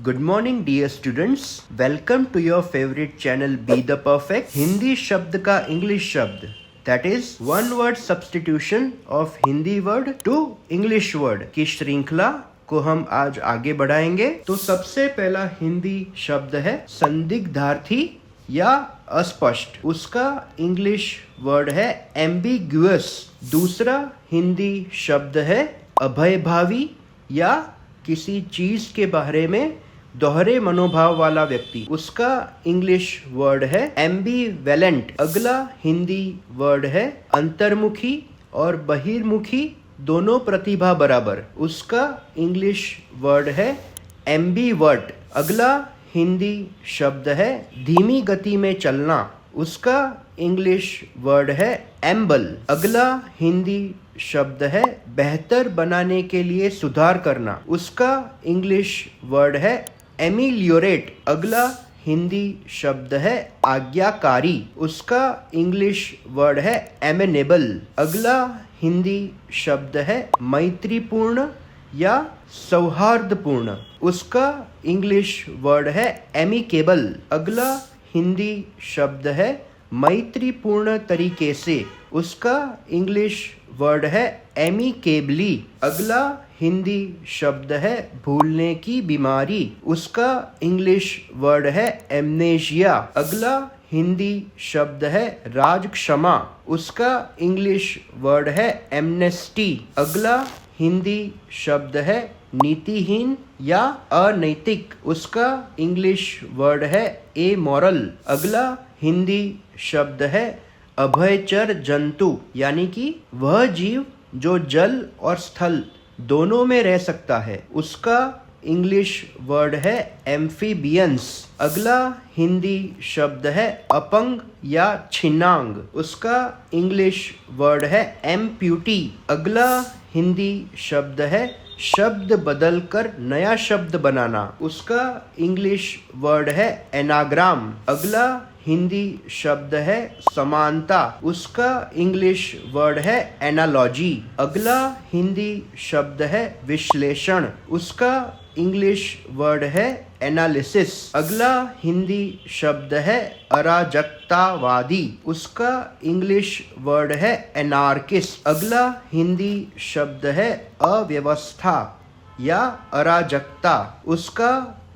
Good morning dear students. Welcome to your favorite channel Be the Perfect. Hindi शब्द का English शब्द, that is one word substitution of Hindi word to English word की श्रृंखला को हम आज आगे बढ़ाएंगे। तो सबसे पहला हिंदी शब्द है संदिग्धार्थी या अस्पष्ट। उसका इंग्लिश वर्ड है एम्बिग्युअस। दूसरा हिंदी शब्द है अभयभावी या किसी चीज के बारे में दोहरे मनोभाव वाला व्यक्ति। उसका इंग्लिश वर्ड है एम्बिवेलेंट। अगला हिंदी वर्ड है अंतर्मुखी और बहिर्मुखी दोनों प्रतिभा बराबर। उसका इंग्लिश वर्ड है एम्बिवर्ट। अगला हिंदी शब्द है धीमी गति में चलना। उसका इंग्लिश वर्ड है एम्बल। अगला हिंदी शब्द है बेहतर बनाने के लिए सुधार करना। उसका इंग्लिश वर्ड है एमिलियोरेट। अगला हिंदी शब्द है आज्ञाकारी। उसका इंग्लिश वर्ड है एमेनेबल। अगला हिंदी शब्द है मैत्रीपूर्ण या सौहार्दपूर्ण। उसका इंग्लिश वर्ड है एमिकेबल। अगला हिंदी शब्द है मैत्रीपूर्ण तरीके से। उसका इंग्लिश वर्ड है एमिकेबली। अगला हिंदी शब्द है भूलने की बीमारी। उसका इंग्लिश वर्ड है एमनेशिया। अगला हिंदी शब्द है राजक्षमा। उसका इंग्लिश वर्ड है एमनेस्टी। अगला हिंदी शब्द है नीतिहीन या अनैतिक। उसका इंग्लिश वर्ड है एमोरल। अगला हिंदी शब्द है अभयचर जंतु, यानी कि वह जीव जो जल और स्थल दोनों में रह सकता है। उसका इंग्लिश वर्ड है एम्फीबियंस। अगला हिंदी शब्द है अपंग या छिन्नांग। उसका इंग्लिश वर्ड है एम्प्यूटी। अगला हिंदी शब्द है शब्द बदलकर नया शब्द बनाना। उसका इंग्लिश वर्ड है एनाग्राम। अगला हिंदी शब्द है समानता। उसका इंग्लिश वर्ड है एनालॉजी। अगला हिंदी शब्द है विश्लेषण। उसका इंग्लिश वर्ड है एनालिसिस। अगला हिंदी शब्द है अराजकतावादी। उसका इंग्लिश वर्ड है एनार्किस्ट। अगला हिंदी शब्द है अव्यवस्था या अराजकता। उसका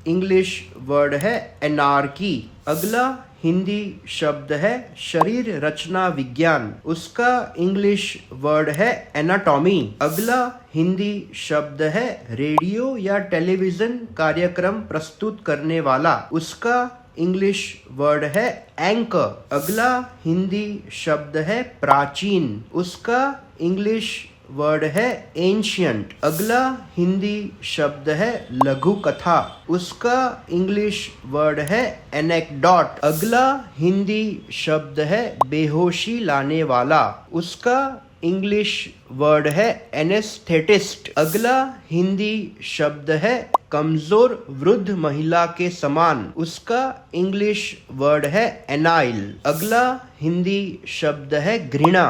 इंग्लिश वर्ड है एनार्की। अगला हिंदी शब्द है शरीर रचना विज्ञान। उसका इंग्लिश वर्ड है एनाटॉमी। अगला हिंदी शब्द है रेडियो या टेलीविजन कार्यक्रम प्रस्तुत करने वाला। उसका इंग्लिश वर्ड है एंकर। अगला हिंदी शब्द है प्राचीन। उसका इंग्लिश वर्ड है एंशियंट। अगला हिंदी शब्द है लघु कथा। उसका इंग्लिश वर्ड है एनेक्डोट। अगला हिंदी शब्द है बेहोशी लाने वाला। उसका इंग्लिश वर्ड है एनेस्थेटिस्ट। अगला हिंदी शब्द है कमजोर वृद्ध महिला के समान। उसका इंग्लिश वर्ड है एनाइल। अगला हिंदी शब्द है घृणा।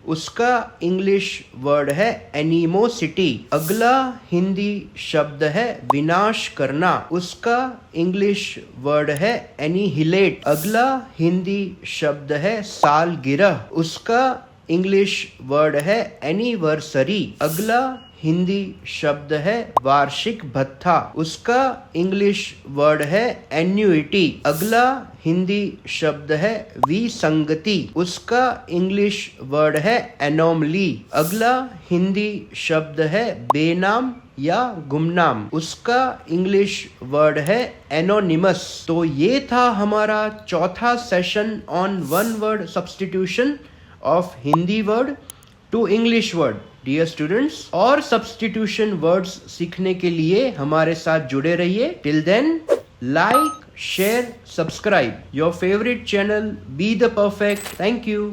उसका इंग्लिश वर्ड है एनिमोसिटी। अगला हिंदी शब्द है विनाश करना। उसका इंग्लिश वर्ड है एनिहिलेट। अगला हिंदी शब्द है सालगिरह। उसका इंग्लिश वर्ड है एनिवर्सरी। अगला हिंदी शब्द है वार्षिक भत्ता। उसका इंग्लिश वर्ड है एन्युइटी। अगला हिंदी शब्द है विसंगति। उसका इंग्लिश वर्ड है एनोमली। अगला हिंदी शब्द है बेनाम या गुमनाम। उसका इंग्लिश वर्ड है एनोनिमस। तो ये था हमारा चौथा session on one word substitution of Hindi word to English word. Dear students, और सब्स्टिट्यूशन वर्ड्स सीखने के लिए हमारे साथ जुड़े रहिए। Till then, like, share, subscribe your favorite channel Be the Perfect. Thank you.